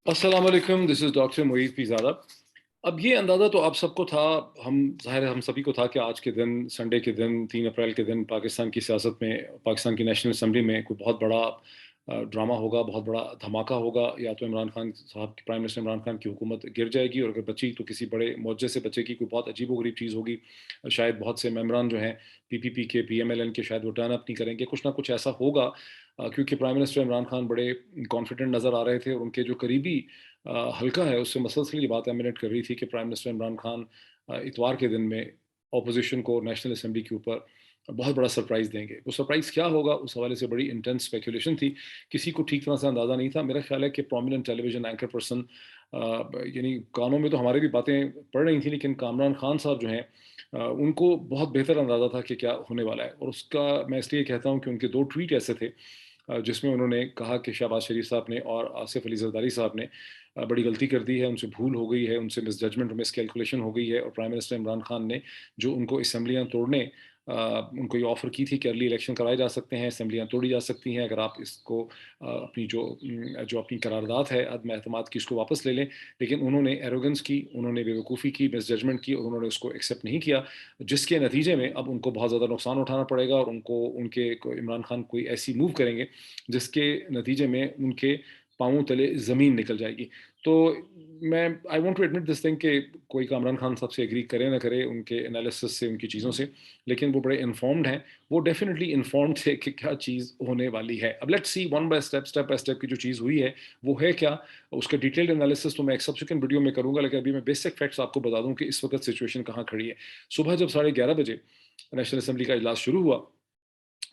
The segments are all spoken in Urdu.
السلام علیکم، دس از ڈاکٹر معید پیزادہ۔ اب یہ اندازہ تو آپ سب کو تھا، ظاہر ہے ہم سبھی کو تھا کہ آج کے دن، سنڈے کے دن، 3 اپریل کے دن پاکستان کی سیاست میں، پاکستان کی نیشنل اسمبلی میں کوئی بہت بڑا ڈرامہ ہوگا، بہت بڑا دھماکہ ہوگا، یا تو عمران خان صاحب کی، پرائم منسٹر عمران خان کی حکومت گر جائے گی، اور اگر بچی تو کسی بڑے معجزے سے بچے گی، کوئی بہت عجیب و غریب چیز ہوگی، شاید بہت سے ممبران جو ہیں PPP کے، PMLN کے، شاید وہ ٹرن اپ نہیں کریں گے، کچھ نہ کچھ ایسا ہوگا، کیونکہ پرائم منسٹر عمران خان بڑے کانفیڈنٹ نظر آ رہے تھے، اور ان کے جو قریبی حلقہ ہے اس سے مسلسل یہ بات ایمنیٹ کر رہی تھی کہ پرائم منسٹر عمران خان اتوار کے دن میں اپوزیشن کو نیشنل اسمبلی کے اوپر بہت بڑا سرپرائز دیں گے۔ وہ سرپرائز کیا ہوگا، اس حوالے سے بڑی انٹینس اسپیکولیشن تھی، کسی کو ٹھیک طرح سے اندازہ نہیں تھا۔ میرا خیال ہے کہ پرومیننٹ ٹیلی ویژن اینکر پرسن، یعنی کانوں میں تو ہمارے بھی باتیں پڑ رہی تھیں، لیکن کامران خان صاحب جو ہیں ان کو بہت بہتر اندازہ تھا کہ کیا ہونے والا ہے، اور اس کا میں اس لیے کہتا ہوں کہ ان کے 2 ٹویٹ ایسے تھے جس میں انہوں نے کہا کہ شہباز شریف صاحب نے اور آصف علی زرداری صاحب نے بڑی غلطی کر دی ہے، ان سے بھول ہو گئی ہے، ان سے مس ججمنٹ، مس کیلکولیشن ہو گئی ہے، اور پرائم منسٹر عمران خان نے جو ان کو اسمبلیاں توڑنے، ان کو یہ آفر کی تھی کہ ارلی الیکشن کرائے جا سکتے ہیں، اسمبلیاں توڑی جا سکتی ہیں اگر آپ اس کو اپنی جو اپنی قرارداد ہے عدم اعتماد کی، اس کو واپس لے لیں، لیکن انہوں نے ایروگنس کی، انہوں نے بے وقوفی کی، مس ججمنٹ کی، اور انہوں نے اس کو ایکسیپٹ نہیں کیا، جس کے نتیجے میں اب ان کو بہت زیادہ نقصان اٹھانا پڑے گا، اور ان کو ان کے عمران خان کوئی ایسی موو کریں گے جس کے نتیجے میں ان کے پاؤں تلے زمین نکل جائے گی۔ تو میں I want to admit this thing کہ کوئی کامران خان صاحب سے ایگری کرے نہ کرے ان کے انالیسس سے، ان کی چیزوں سے، لیکن وہ بڑے انفارمڈ ہیں، وہ ڈیفینیٹلی انفارمڈ تھے کہ کیا چیز ہونے والی ہے۔ اب let see one by step by step کی جو چیز ہوئی ہے وہ ہے کیا، اس کا ڈیٹیلڈ انالیسس تو میں ایک سبسیکوینٹ ویڈیو میں کروں گا، لیکن ابھی میں بیسک فیکٹس آپ کو بتا دوں کہ اس وقت سچویشن کہاں کھڑی ہے۔ صبح جب 11:30 بجے نیشنل اسمبلی کا اجلاس شروع ہوا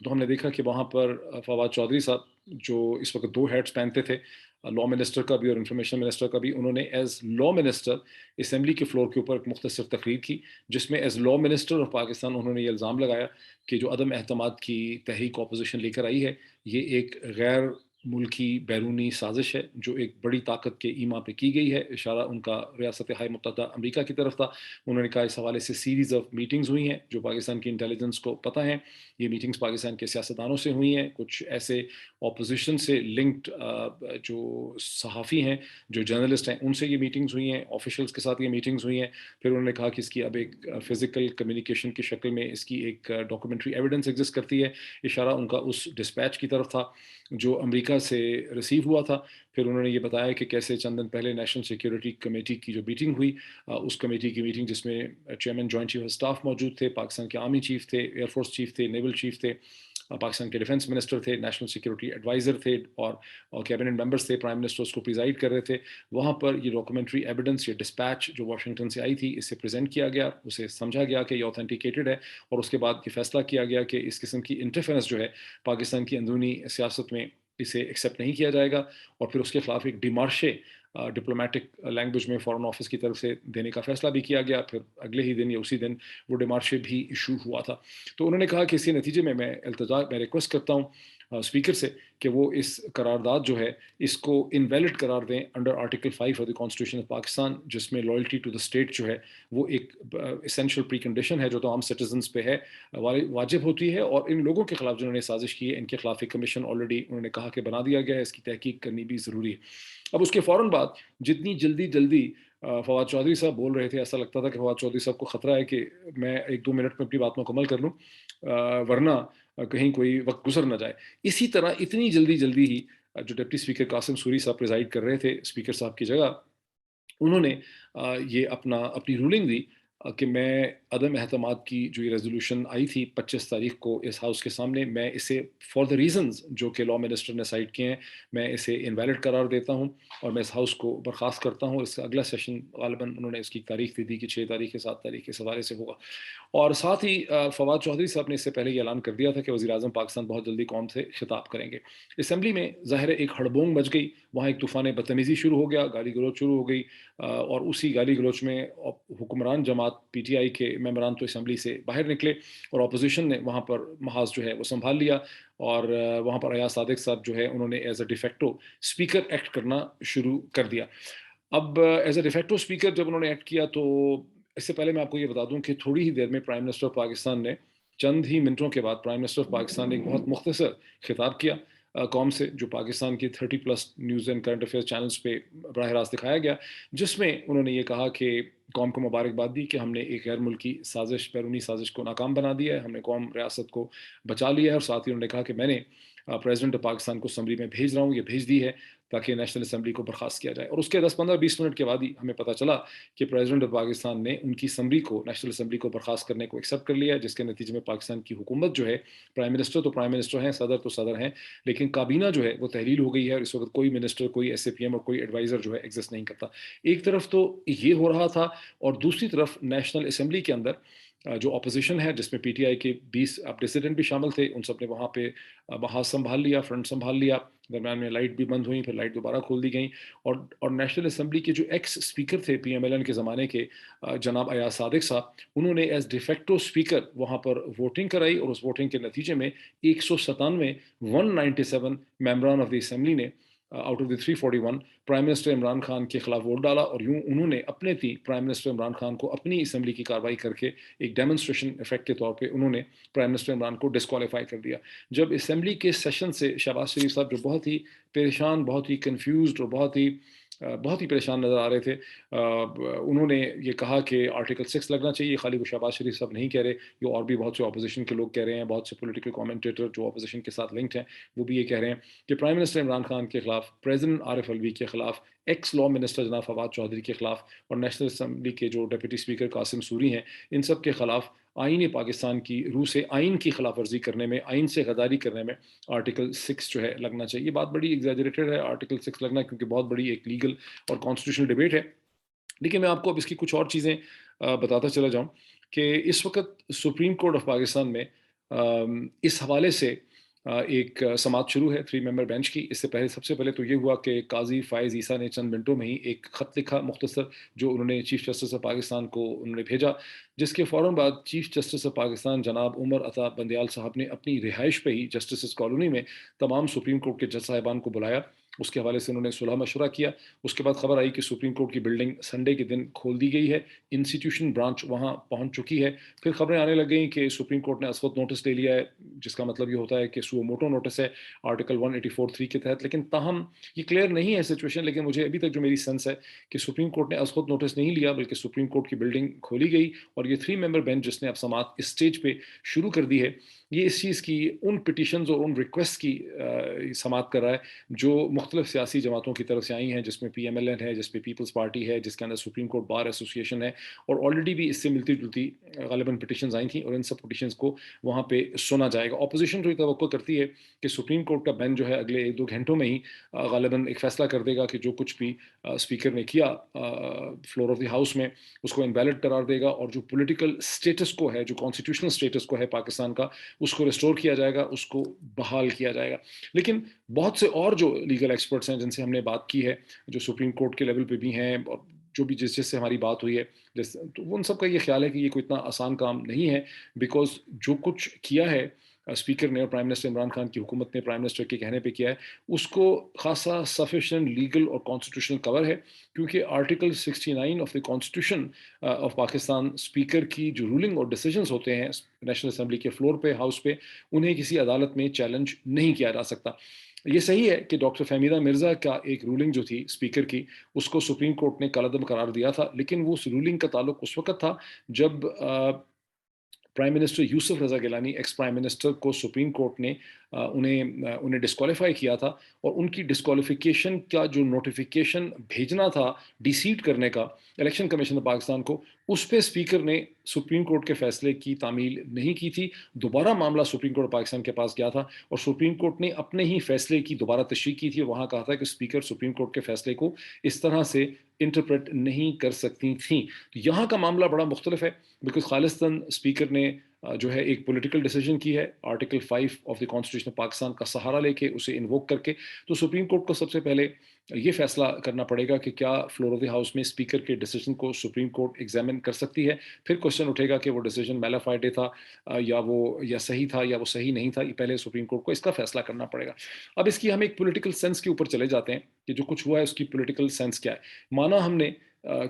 تو ہم نے دیکھا کہ وہاں پر فواد چودھری صاحب، جو اس وقت 2 ہیٹس پہنتے تھے، لا منسٹر کا بھی اور انفارمیشن منسٹر کا بھی، انہوں نے ایز لا منسٹر اسمبلی کے فلور کے اوپر ایک مختصر تقریر کی، جس میں as law minister of Pakistan انہوں نے یہ الزام لگایا کہ جو عدم اعتماد کی تحریک اپوزیشن لے کر آئی ہے، یہ ایک غیر ملکی بیرونی سازش ہے جو ایک بڑی طاقت کے ایما پہ کی گئی ہے۔ اشارہ ان کا ریاست ہائے متحدہ امریکہ کی طرف تھا۔ انہوں نے کہا اس حوالے سے سیریز آف میٹنگز ہوئی ہیں جو پاکستان کی انٹیلیجنس کو پتہ ہیں، یہ میٹنگز پاکستان کے سیاستدانوں سے ہوئی ہیں، کچھ ایسے اپوزیشن سے لنکڈ جو صحافی ہیں، جو جرنلسٹ ہیں، ان سے یہ میٹنگز ہوئی ہیں، آفیشلز کے ساتھ یہ میٹنگز ہوئی ہیں۔ پھر انہوں نے کہا کہ اس کی اب ایک فزیکل کمیونیکیشن کی شکل میں اس کی ایک ڈاکومنٹری ایویڈنس ایگزسٹ کرتی ہے، اشارہ ان کا اس ڈسپیچ کی طرف تھا جو امریکہ سے ریسیو ہوا تھا۔ پھر انہوں نے یہ بتایا کہ کیسے چند دن پہلے نیشنل سیکیورٹی کمیٹی کی جو میٹنگ ہوئی، اس کمیٹی کی میٹنگ جس میں chairman joint chief of staff موجود تھے، پاکستان کے آرمی چیف تھے، ایئر فورس چیف تھے، نیول چیف تھے، پاکستان کے ڈیفنس منسٹر تھے، نیشنل سیکیورٹی ایڈوائزر تھے، اور کیبنٹ ممبرس تھے، پرائم منسٹر اس کو پریزائڈ کر رہے تھے۔ وہاں پر یہ ڈاکومنٹری ایویڈنس، یہ ڈسپیچ جو واشنگٹن سے آئی تھی، اسے پریزنٹ کیا گیا، اسے سمجھا گیا کہ یہ اوتھینٹیکیٹڈ ہے، اور اس کے بعد یہ فیصلہ کیا گیا کہ اس قسم کی انٹرفیرنس جو ہے پاکستان کی اندرونی سیاست میں، اسے ایکسیپٹ نہیں کیا جائے گا، اور پھر اس کے خلاف ایک ڈیمارشے ڈپلومیٹک لینگویج میں فارن آفس کی طرف سے دینے کا فیصلہ بھی کیا گیا۔ پھر اگلے ہی دن یا اسی دن وہ ڈیمارشے بھی ایشو ہوا تھا۔ تو انہوں نے کہا کہ اسی نتیجے میں التجا، میں ریکویسٹ کرتا ہوں اسپیکر سے کہ وہ اس قرارداد جو ہے اس کو انویلڈ قرار دیں under article 5 of the constitution of Pakistan, جس میں لائلٹی ٹو دا اسٹیٹ جو ہے وہ ایک اسینشیل پری کنڈیشن ہے جو تمام سٹیزنس پہ ہے، واجب ہوتی ہے، اور ان لوگوں کے خلاف جنہوں نے سازش کی ہے، ان کے خلاف ایک کمیشن آلریڈی انہوں نے کہا کہ بنا دیا گیا ہے، اس کی تحقیق کرنی بھی ضروری ہے۔ اب اس کے فوراً بعد جتنی جلدی فواد چودھری صاحب بول رہے تھے، ایسا لگتا تھا کہ فواد چودھری صاحب کو خطرہ ہے کہ میں 1-2 منٹ میں اپنی بات مکمل کر لوں، ورنہ کہیں کوئی وقت گزر نہ جائے۔ اسی طرح اتنی جلدی ہی جو ڈپٹی اسپیکر قاسم سوری صاحب پریزائڈ کر رہے تھے اسپیکر صاحب کی جگہ، انہوں نے یہ اپنی رولنگ دی کہ میں عدم اعتماد کی جو یہ ریزولوشن آئی تھی 25 تاریخ کو اس ہاؤس کے سامنے، میں اسے فار دا ریزنز جو کہ لا منسٹر نے سائٹ کیے ہیں، میں اسے انویلڈ قرار دیتا ہوں، اور میں اس ہاؤس کو برخاست کرتا ہوں۔ اس کا اگلا سیشن غالباً انہوں نے اس کی تاریخ دے دی کہ 6 تاریخ یا 7 تاریخ اس حوالے سے ہوگا۔ اور ساتھ ہی فواد چودھری صاحب نے اس سے پہلے یہ اعلان کر دیا تھا کہ وزیر اعظم پاکستان بہت جلدی قوم سے خطاب کریں گے۔ اسمبلی میں ظاہر ایک ہڑبونگ مچ گئی، وہاں ایک طوفان بدتمیزی شروع ہو گیا، گالی گلوچ شروع ہو گئی، اور اسی گالی گلوچ میں حکمران جماعت PTI کے ممبران تو اسمبلی سے باہر نکلے، اور اپوزیشن نے وہاں پر محاذ جو ہے وہ سنبھال لیا، اور وہاں پر ایاز صادق صاحب جو ہے انہوں نے as a de facto speaker act کرنا شروع کر دیا۔ اب ایز اے ڈیفیکٹو اسپیکر جب انہوں نے ایکٹ کیا تو اس سے پہلے میں آپ کو یہ بتا دوں کہ تھوڑی ہی دیر میں پرائم منسٹر آف پاکستان نے، چند ہی منٹوں کے بعد پرائم منسٹر آف پاکستان نے ایک بہت مختصر خطاب کیا، قوم سے جو پاکستان کے 30+ news and current affair channels پہ براہ راست دکھایا گیا، جس میں انہوں نے یہ کہا کہ قوم کو مبارکباد دی کہ ہم نے ایک غیر ملکی سازش، بیرونی سازش کو ناکام بنا دیا ہے، ہم نے قوم ریاست کو بچا لیا ہے، اور ساتھ ہی انہوں نے کہا کہ میں نے پریزیڈنٹ آف پاکستان کو اسمبلی میں بھیج رہا ہوں، یہ بھیج دی ہے تاکہ نیشنل اسمبلی کو برخاست کیا جائے۔ اور اس کے 10-15-20 منٹ کے بعد ہی ہمیں پتہ چلا کہ پریزیڈنٹ آف پاکستان نے ان کی اسمبلی کو، نیشنل اسمبلی کو برخاست کرنے کو ایکسیپٹ کر لیا ہے، جس کے نتیجے میں پاکستان کی حکومت جو ہے، پرائم منسٹر تو پرائم منسٹر ہیں، صدر تو صدر ہیں، لیکن کابینہ جو ہے وہ تحلیل ہو گئی ہے، اور اس وقت کوئی منسٹر، کوئی ایس اے پی ایم اور کوئی ایڈوائزر جو ہے ایگزسٹ نہیں کرتا۔ ایک طرف تو یہ ہو رہا تھا، اور دوسری طرف نیشنل اسمبلی کے اندر جو اپوزیشن ہے، جس میں پی ٹی آئی کے 20 ڈسیڈنٹ بھی شامل تھے، ان سب نے وہاں پہ محاذ سنبھال لیا، فرنٹ سنبھال لیا، درمیان میں لائٹ بھی بند ہوئی، پھر لائٹ دوبارہ کھول دی گئیں، اور نیشنل اسمبلی کے جو ایکس اسپیکر تھے پی ایم ایل این کے زمانے کے، جناب ایاز صادق صاحب، انہوں نے ایز ڈیفیکٹو اسپیکر وہاں پر ووٹنگ کرائی، اور اس ووٹنگ کے نتیجے میں 197 ممبران آف دی اسمبلی نے out of the 341 prime minister Imran Khan کے خلاف ووٹ ڈالا، اور یوں انہوں نے اپنے تھی پرائم منسٹر عمران خان کو اپنی اسمبلی کی کارروائی کر کے ایک ڈیمونسٹریشن افیکٹ کے طور پہ انہوں نے پرائم منسٹر عمران کو ڈسکوالیفائی کر دیا۔ جب اسمبلی کے سیشن سے شہباز شریف صاحب، جو بہت ہی پریشان، بہت ہی کنفیوزڈ اور بہت ہی پریشان نظر آ رہے تھے، انہوں نے یہ کہا کہ آرٹیکل 6 لگنا چاہیے۔ خالی وہ شہباز شریف صاحب نہیں کہہ رہے، یہ اور بھی بہت سے اپوزیشن کے لوگ کہہ رہے ہیں، بہت سے پولیٹیکل کامنٹیٹر جو اپوزیشن کے ساتھ لنکڈ ہیں، وہ بھی یہ کہہ رہے ہیں کہ پرائم منسٹر عمران خان کے خلاف، پریزیڈنٹ عارف الوی کے خلاف، ایکس لا منسٹر جناب فواد چودھری کے خلاف، اور نیشنل اسمبلی کے جو ڈپٹی اسپیکر قاسم سوری ہیں، ان سب کے خلاف آئین پاکستان کی روح سے آئین کی خلاف ورزی کرنے میں، آئین سے غداری کرنے میں آرٹیکل 6 جو ہے لگنا چاہیے۔ یہ بات بڑی ایگزیجریٹڈ ہے آرٹیکل 6 لگنا، کیونکہ بہت بڑی ایک لیگل اور کانسٹیٹیوشنل ڈیبیٹ ہے۔ لیکن میں آپ کو اب اس کی کچھ اور چیزیں بتاتا چلا جاؤں کہ اس وقت سپریم کورٹ آف پاکستان میں اس حوالے سے ایک سماعت شروع ہے 3 ممبر بینچ کی۔ اس سے پہلے، سب سے پہلے تو یہ ہوا کہ قاضی فائز عیسیٰ نے چند منٹوں میں ہی ایک خط لکھا مختصر، جو انہوں نے چیف جسٹس آف پاکستان کو انہوں نے بھیجا، جس کے فوراً بعد چیف جسٹس آف پاکستان جناب عمر عطا بندیال صاحب نے اپنی رہائش پہ ہی جسٹسز کالونی میں تمام سپریم کورٹ کے جج صاحبان کو بلایا۔ اس کے حوالے سے انہوں نے صلح مشورہ کیا۔ اس کے بعد خبر آئی کہ سپریم کورٹ کی بلڈنگ سنڈے کے دن کھول دی گئی ہے، انسٹیٹیوشن برانچ وہاں پہنچ چکی ہے۔ پھر خبریں آنے لگ گئیں کہ سپریم کورٹ نے ازخط نوٹس لے لیا ہے، جس کا مطلب یہ ہوتا ہے کہ سو موٹو نوٹس ہے آرٹیکل 184(3) کے تحت۔ لیکن تاہم یہ کلیئر نہیں ہے سچویشن، لیکن مجھے ابھی تک جو میری سینس ہے کہ سپریم کورٹ نے ازخط نوٹس نہیں لیا، بلکہ سپریم کورٹ کی بلڈنگ کھولی گئی، اور یہ 3 ممبر بینچ جس نے اب سماعت اس سٹیج پہ شروع کر دی ہے، یہ اس چیز کی، ان پٹیشنز اور ان ریکویسٹ کی سماعت کر رہا ہے جو مختلف سیاسی جماعتوں کی طرف سے آئی ہیں، جس میں پی ایم ایل این ہے، جس پہ پیپلز پارٹی ہے، جس کے اندر سپریم کورٹ بار ایسوسی ایشن ہے، اور آلریڈی بھی اس سے ملتی جلتی غالباً پٹیشنز آئی تھیں، اور ان سب پٹیشنز کو وہاں پہ سنا جائے گا۔ اپوزیشن تو یہ توقع کرتی ہے کہ سپریم کورٹ کا بینچ جو ہے اگلے 1-2 گھنٹوں میں ہی غالباً ایک فیصلہ کر دے گا کہ جو کچھ بھی اسپیکر نے کیا فلور آف دی ہاؤس میں، اس کو انویلڈ قرار دے گا، اور جو پولیٹیکل اسٹیٹس کو ہے، جو کانسٹیٹیوشنل اسٹیٹس کو ہے پاکستان کا، اس کو ریسٹور کیا جائے گا، اس کو بحال کیا جائے گا۔ لیکن بہت سے اور جو لیگل ایکسپرٹس ہیں جن سے ہم نے بات کی ہے، جو سپریم کورٹ کے لیول پہ بھی ہیں، اور جو بھی جس سے ہماری بات ہوئی ہے، تو ان سب کا یہ خیال ہے کہ یہ کوئی اتنا آسان کام نہیں ہے، بیکاز جو کچھ کیا ہے اسپیکر نے اور پرائم منسٹر عمران خان کی حکومت نے پرائم منسٹر کے کہنے پہ کیا ہے، اس کو خاصا سفیشینٹ لیگل اور کانسٹیٹیوشنل کور ہے، کیونکہ article 69 of the constitution of Pakistan, speaker کی جو رولنگ اور ڈیسیجنز ہوتے ہیں نیشنل اسمبلی کے فلور پہ، ہاؤس پہ، انہیں کسی عدالت میں چیلنج نہیں کیا جا سکتا۔ یہ صحیح ہے کہ ڈاکٹر فہمیدہ مرزا کا ایک رولنگ جو تھی اسپیکر کی، اس کو سپریم کورٹ نے کالعدم قرار دیا تھا، لیکن وہ اس رولنگ کا تعلق اس وقت تھا جب پرائم منسٹر یوسف Raza Gilani, ex prime minister کو سپریم کورٹ نے انہیں ڈسکوالیفائی کیا تھا، اور ان کی ڈسکوالیفیکیشن کا جو نوٹیفیکیشن بھیجنا تھا ڈی سیٹ کرنے کا الیکشن کمیشن آف پاکستان کو، اس پہ اسپیکر نے سپریم کورٹ کے فیصلے کی تعمیل نہیں کی تھی۔ دوبارہ معاملہ سپریم کورٹ پاکستان کے پاس گیا تھا، اور سپریم کورٹ نے اپنے ہی فیصلے کی دوبارہ تشریح کی تھی، اور وہاں کہا تھا کہ اسپیکر سپریم کورٹ کے فیصلے کو اس طرح سے انٹرپریٹ نہیں کر سکتی تھیں۔ یہاں کا معاملہ بڑا مختلف ہے، بیکاز خالصتاً اسپیکر نے جو ہے ایک پولیٹیکل ڈیسیجن کی ہے article 5 of the constitution of Pakistan کا سہارا لے کے، اسے انووک کر کے۔ تو سپریم کورٹ کو سب سے پہلے یہ فیصلہ کرنا پڑے گا کہ کیا فلور آف دی ہاؤس میں اسپیکر کے ڈیسیجن کو سپریم کورٹ ایگزامن کر سکتی ہے۔ پھر کوشچن اٹھے گا کہ وہ ڈیسیجن میلا فائڈے تھا یا صحیح تھا یا وہ صحیح نہیں تھا۔ یہ پہلے سپریم کورٹ کو اس کا فیصلہ کرنا پڑے گا۔ اب اس کی ہم ایک پولیٹیکل سینس کے اوپر چلے جاتے ہیں کہ جو کچھ ہوا ہے اس کی پولیٹیکل سینس کیا ہے۔ مانا ہم نے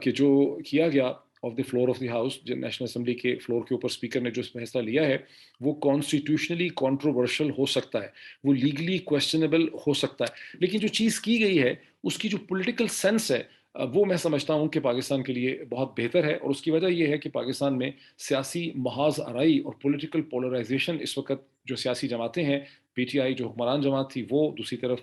کہ جو کیا گیا of the floor of the house, national assembly کے فلور کے اوپر اسپیکر نے جو فیصلہ لیا ہے وہ کانسٹیٹیوشنلی کنٹروورشل ہو سکتا ہے، وہ لیگلی کویسچنیبل ہو سکتا ہے، لیکن جو چیز کی گئی ہے اس کی جو پولیٹیکل سینس ہے وہ میں سمجھتا ہوں کہ پاکستان کے لیے بہت بہتر ہے، اور اس کی وجہ یہ ہے کہ پاکستان میں سیاسی محاذ آرائی اور پولیٹیکل پولرائزیشن اس وقت جو سیاسی جماعتیں ہیں، پی ٹی آئی جو حکمران جماعت تھی وہ، دوسری طرف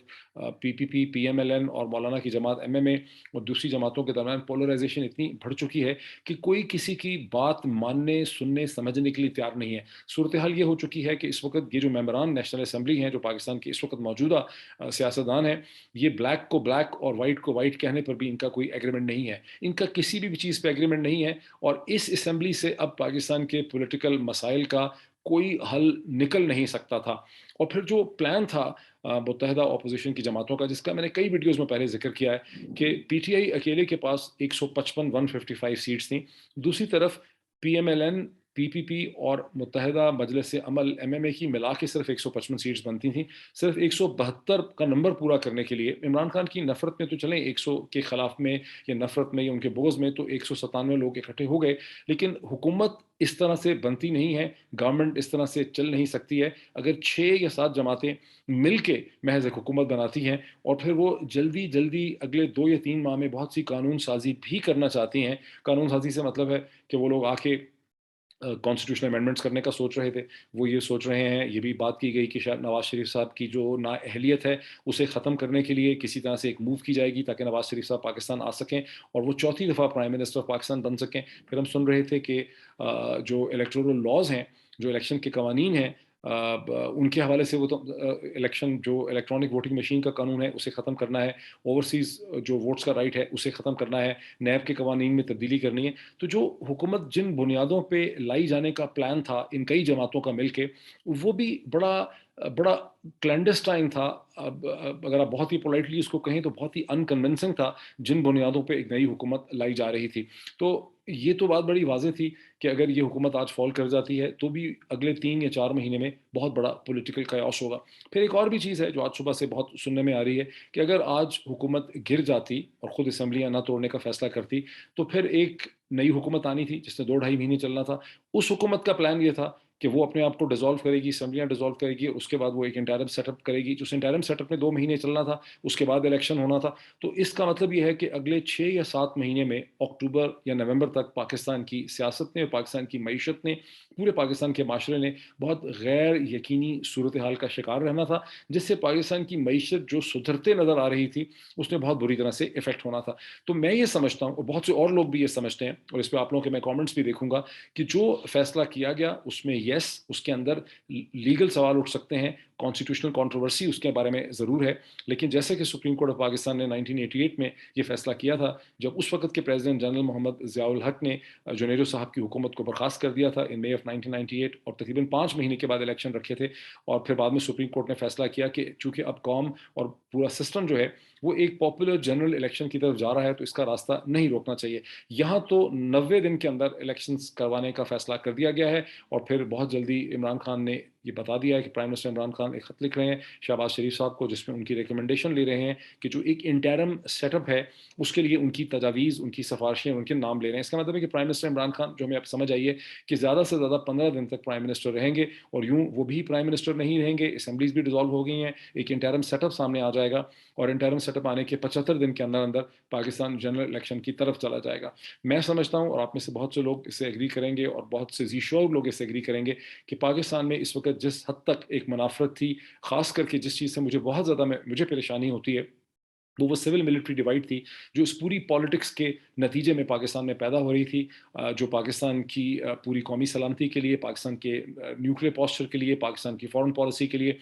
پی پی پی، پی ایم ایل این اور مولانا کی جماعت ایم ایم اے، اور دوسری جماعتوں کے درمیان پولرائزیشن اتنی بڑھ چکی ہے کہ کوئی کسی کی بات ماننے سننے سمجھنے کے لیے تیار نہیں ہے۔ صورتحال یہ ہو چکی ہے کہ اس وقت یہ جو ممبران نیشنل اسمبلی ہیں جو پاکستان کے اس وقت موجودہ سیاستدان ہیں، یہ بلیک کو بلیک اور وائٹ کو وائٹ کہنے پر بھی ان کا کوئی ایگریمنٹ نہیں ہے، ان کا کسی بھی چیز پہ ایگریمنٹ نہیں ہے، اور اس اسمبلی سے اب پاکستان کے پولیٹیکل مسائل کا کوئی حل نکل نہیں سکتا تھا۔ اور پھر جو پلان تھا متحدہ اپوزیشن کی جماعتوں کا، جس کا میں نے کئی ویڈیوز میں پہلے ذکر کیا ہے کہ پی ٹی آئی اکیلے کے پاس 155 سیٹس تھیں، دوسری طرف پی ایم ایل این، پی پی پی اور متحدہ مجلس عمل ایم ایم اے کی ملا کے صرف 155 سیٹس بنتی تھیں۔ صرف 172 کا نمبر پورا کرنے کے لیے عمران خان کی نفرت میں تو چلیں 100 کے خلاف میں یا نفرت میں یا ان کے بغض میں تو 197 لوگ اکٹھے ہو گئے، لیکن حکومت اس طرح سے بنتی نہیں ہے، گورنمنٹ اس طرح سے چل نہیں سکتی ہے۔ اگر 6 یا 7 جماعتیں مل کے محض ایک حکومت بناتی ہیں اور پھر وہ جلدی جلدی اگلے 2 یا 3 ماہ میں بہت سی قانون سازی بھی کرنا چاہتی ہیں، قانون سازی سے مطلب ہے کہ وہ لوگ آ کے کانسٹیٹیوشنل امینڈمنٹس کرنے کا سوچ رہے تھے، وہ یہ سوچ رہے ہیں، یہ بھی بات کی گئی کہ شاید نواز شریف صاحب کی جو نااہلیت ہے اسے ختم کرنے کے لیے کسی طرح سے ایک موو کی جائے گی تاکہ نواز شریف صاحب پاکستان آ سکیں اور وہ چوتھی دفعہ پرائم منسٹر آف پاکستان بن سکیں۔ پھر ہم سن رہے تھے کہ جو الیکٹورل لاز ہیں، جو الیکشن کے قوانین ہیں، ان کے حوالے سے وہ تو الیکشن جو الیکٹرانک ووٹنگ مشین کا قانون ہے اسے ختم کرنا ہے، اوورسیز جو ووٹس کا رائٹ ہے اسے ختم کرنا ہے، نیب کے قوانین میں تبدیلی کرنی ہے۔ تو جو حکومت جن بنیادوں پہ لائی جانے کا پلان تھا ان کئی جماعتوں کا مل کے، وہ بھی بڑا بڑا کلینڈسٹائن تھا، اگر آپ بہت ہی پولائٹلی اس کو کہیں تو بہت ہی انکنونسنگ تھا جن بنیادوں پہ ایک نئی حکومت لائی جا رہی تھی۔ تو یہ تو بات بڑی واضح تھی کہ اگر یہ حکومت آج فال کر جاتی ہے تو بھی اگلے 3 یا 4 مہینے میں بہت بڑا پولیٹیکل کیاس ہوگا۔ پھر ایک اور بھی چیز ہے جو آج صبح سے بہت سننے میں آ رہی ہے کہ اگر آج حکومت گر جاتی اور خود اسمبلیاں نہ توڑنے کا فیصلہ کرتی تو پھر ایک نئی حکومت آنی تھی جس نے 2 ڈھائی مہینے چلنا تھا۔ اس حکومت کا پلان یہ تھا کہ وہ اپنے آپ کو ڈیزالو کرے گی، اسمبلیاں ڈیزالو کرے گی، اس کے بعد وہ ایک انٹرم سیٹ اپ کرے گی، جو انٹرم سیٹ اپ میں 2 مہینے چلنا تھا، اس کے بعد الیکشن ہونا تھا۔ تو اس کا مطلب یہ ہے کہ اگلے 6 یا 7 مہینے میں اکتوبر یا نومبر تک پاکستان کی سیاست نے اور پاکستان کی معیشت نے، پورے پاکستان کے معاشرے نے بہت غیر یقینی صورتحال کا شکار رہنا تھا، جس سے پاکستان کی معیشت جو سدھرتے نظر آ رہی تھی اس نے بہت بری طرح سے افیکٹ ہونا تھا۔ تو میں یہ سمجھتا ہوں اور بہت سے اور لوگ بھی یہ سمجھتے ہیں، اور اس پہ آپ لوگوں کے میں کامنٹس بھی دیکھوں گا، کہ جو فیصلہ کیا گیا اس میں یس، اس کے اندر لیگل سوال اٹھ سکتے ہیں، کانسٹیٹیوشنل کنٹروورسی اس کے بارے میں ضرور ہے، لیکن جیسے کہ سپریم کورٹ آف پاکستان نے 1988 میں یہ فیصلہ کیا تھا جب اس وقت کے پریزیڈنٹ جنرل محمد ضیاء الحق نے جنیرو صاحب کی حکومت کو برخاست کر دیا تھا ان مئی آف 1998، اور تقریباً 5 مہینے کے بعد الیکشن رکھے تھے، اور پھر بعد میں سپریم کورٹ نے فیصلہ کیا کہ چونکہ اب قوم اور پورا سسٹم جو ہے وہ ایک پاپولر جنرل الیکشن کی طرف جا رہا ہے تو اس کا راستہ نہیں روکنا چاہیے۔ یہاں تو 90 دن کے اندر الیکشنز کروانے کا فیصلہ کر دیا گیا ہے، اور پھر بہت جلدی عمران خان نے یہ بتا دیا ہے کہ پرائم منسٹر عمران خان ایک خط لکھ رہے ہیں شہباز شریف صاحب کو جس میں ان کی ریکمنڈیشن لے رہے ہیں کہ جو ایک انٹرم سیٹ اپ ہے اس کے لیے ان کی تجاویز، ان کی سفارشیں، ان کے نام لے رہے ہیں۔ اس کا مطلب ہے کہ پرائم منسٹر عمران خان، جو ہمیں اب سمجھ آئیے کہ زیادہ سے زیادہ 15 دن تک پرائم منسٹر رہیں گے، اور یوں وہ بھی پرائم منسٹر نہیں رہیں گے، اسمبلیز بھی ڈیزالو ہو گئی ہیں، ایک انٹرم سیٹ اپ سامنے آ جائے گا، اور انٹرم سیٹ اپ آنے کے 75 دن کے اندر اندر پاکستان جنرل الیکشن کی طرف چلا جائے گا۔ میں سمجھتا ہوں، اور آپ میں سے بہت سے لوگ اس سے ایگری کریں گے اور بہت سے شور لوگ اس سے ایگری کریں گے، کہ پاکستان میں اس وقت جس حد تک ایک منافرت تھی، خاص کر کے جس چیز سے مجھے بہت زیادہ مجھے پریشانی ہوتی ہے وہ سول ملٹری ڈیوائڈ تھی جو اس پوری پالیٹکس کے نتیجے میں پاکستان میں پیدا ہو رہی تھی، جو پاکستان کی پوری قومی سلامتی کے لیے، پاکستان کے نیوکلیئر پوسچر کے لیے، پاکستان کی فارن پالیسی کے لیے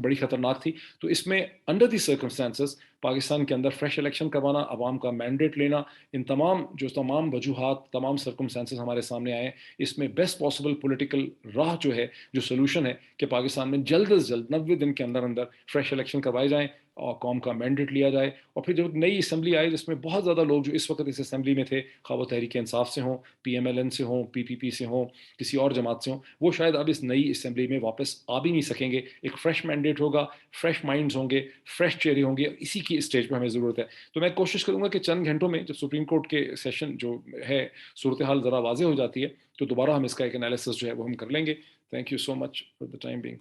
بڑی خطرناک تھی۔ تو اس میں انڈر دی سرکمسٹانسز پاکستان کے اندر فریش الیکشن کروانا، عوام کا مینڈیٹ لینا، ان تمام وجوہات، تمام سرکمسٹانسز ہمارے سامنے آئے، اس میں بیسٹ پاسبل پولیٹیکل راہ جو ہے، جو سولوشن ہے کہ پاکستان میں جلد از جلد 90 دن کے اندر اندر فریش الیکشن کروائے جائیں اور قوم کا مینڈیٹ لیا جائے، اور پھر جب نئی اسمبلی آئی جس میں بہت زیادہ لوگ جو اس وقت اس اسمبلی میں تھے، خواہ وہ تحریک انصاف سے ہوں، پی ایم ایل این سے ہوں، پی پی پی سے ہوں، کسی اور جماعت سے ہوں، وہ شاید اب اس نئی اسمبلی میں واپس آ بھی نہیں سکیں گے. ایک فریش مینڈیٹ ہوگا، فریش مائنڈز ہوں گے، فریش چہرے ہوں گے، اسی کی اسٹیج پہ ہمیں ضرورت ہے. تو میں کوشش کروں گا کہ چند گھنٹوں میں جب سپریم کورٹ کے سیشن جو ہے صورتحال ذرا واضح ہو جاتی ہے تو دوبارہ ہم اس کا ایک انالیسس جو ہے وہ ہم کر لیں گے. Thank you so much for the time being.